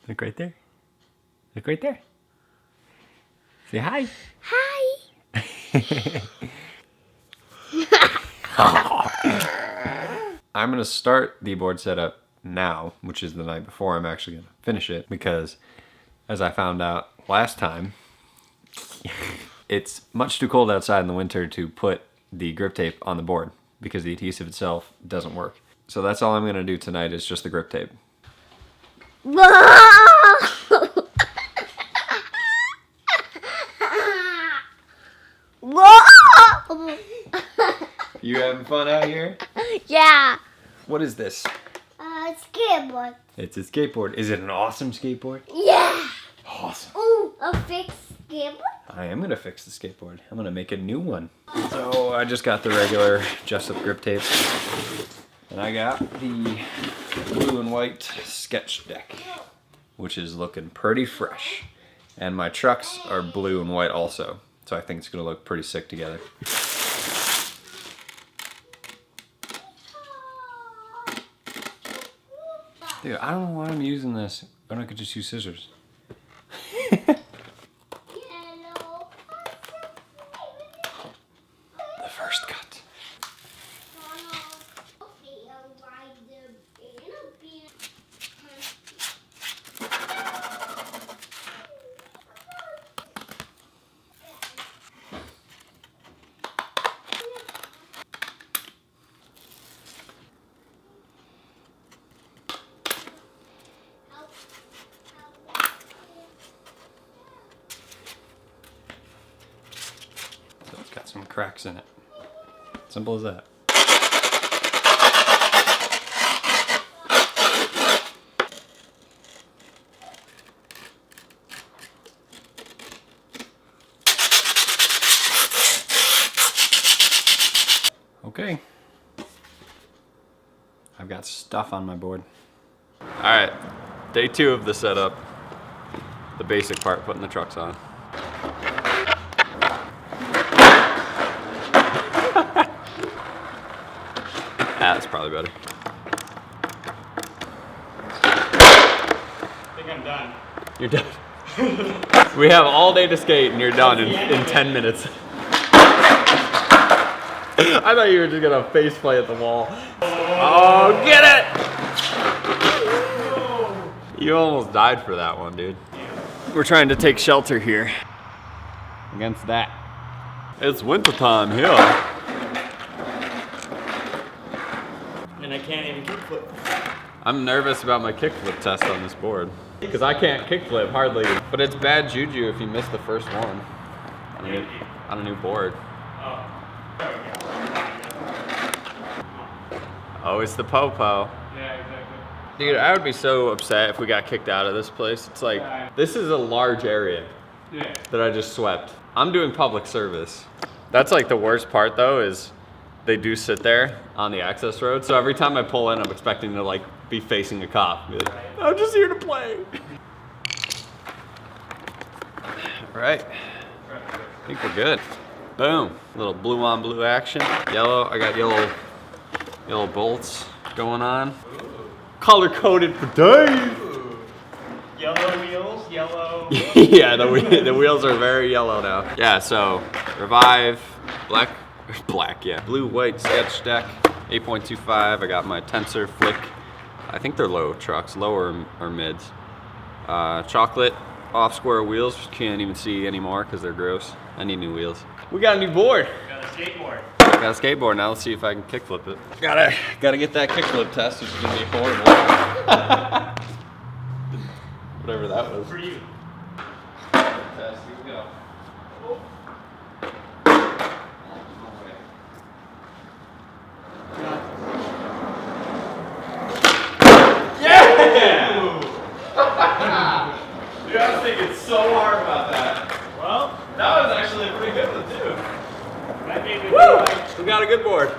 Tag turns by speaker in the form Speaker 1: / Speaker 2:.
Speaker 1: Look right there. Look right there. Say hi.
Speaker 2: Hi.
Speaker 1: I'm going to start the board setup now, which is the night before I'm actually going to finish it, because as I found out last time, it's much too cold outside in the winter to put the grip tape on the board because the adhesive itself doesn't work. So that's all I'm going to do tonight is just the grip tape. You having fun out here?
Speaker 2: Yeah.
Speaker 1: What is this?
Speaker 2: Skateboard.
Speaker 1: It's a skateboard. Is it an awesome skateboard?
Speaker 2: Yeah.
Speaker 1: Awesome.
Speaker 2: Ooh, a fixed skateboard?
Speaker 1: I am going to fix the skateboard. I'm going to make a new one. So I just got the regular Jessup Griptape. And I got the blue and white sketch deck, which is looking pretty fresh. And my trucks are blue and white also. So I think it's going to look pretty sick together. Dude, I don't know why I'm using this. Why don't I could just use scissors? The first cut. So it's got some cracks in it. Simple as that. Okay. I've got stuff on my board. Alright, day 2 of the setup. The basic part, putting the trucks on. That's probably better.
Speaker 3: I think I'm done.
Speaker 1: You're done. We have all day to skate and you're done in 10 minutes. I thought you were just gonna face play at the wall. Oh, get it! You almost died for that one, dude. We're trying to take shelter here against that. It's wintertime here.
Speaker 3: And I can't even kickflip.
Speaker 1: I'm nervous about my kickflip test on this board. Because I can't kickflip hardly. But it's bad juju if you miss the first one on a new board.
Speaker 3: Oh, there we go.
Speaker 1: Oh, it's the po-po.
Speaker 3: Yeah, exactly.
Speaker 1: Dude, I would be so upset if we got kicked out of this place. It's like, this is a large area
Speaker 3: Yeah.
Speaker 1: that I just swept. I'm doing public service. That's like the worst part though, is they do sit there on the access road. So every time I pull in, I'm expecting to like be facing a cop. Be like, I'm just here to play. All right, I think we're good. Boom, little blue on blue action. Yellow, I got yellow bolts going on. Color coded for Dave.
Speaker 3: Yellow wheels, yellow.
Speaker 1: Yeah, the wheels are very yellow now. Yeah, so Revive, black, yeah. Blue, white sketch deck, 8.25. I got my Tensor flick. I think they're low trucks, lower or mids. Chocolate off square wheels, can't even see anymore because they're gross. I need new wheels. We got a new board.
Speaker 3: Got a skateboard.
Speaker 1: Got a skateboard, now let's see if I can kickflip it. Gotta get that kickflip test, which is gonna be horrible. Whatever that was.
Speaker 3: For you.
Speaker 1: Test, here we go. Yeah! Dude, I was thinking so hard about that.
Speaker 3: Well,
Speaker 1: That was actually a pretty good one too.
Speaker 3: that made me
Speaker 1: Woo! We got a good board.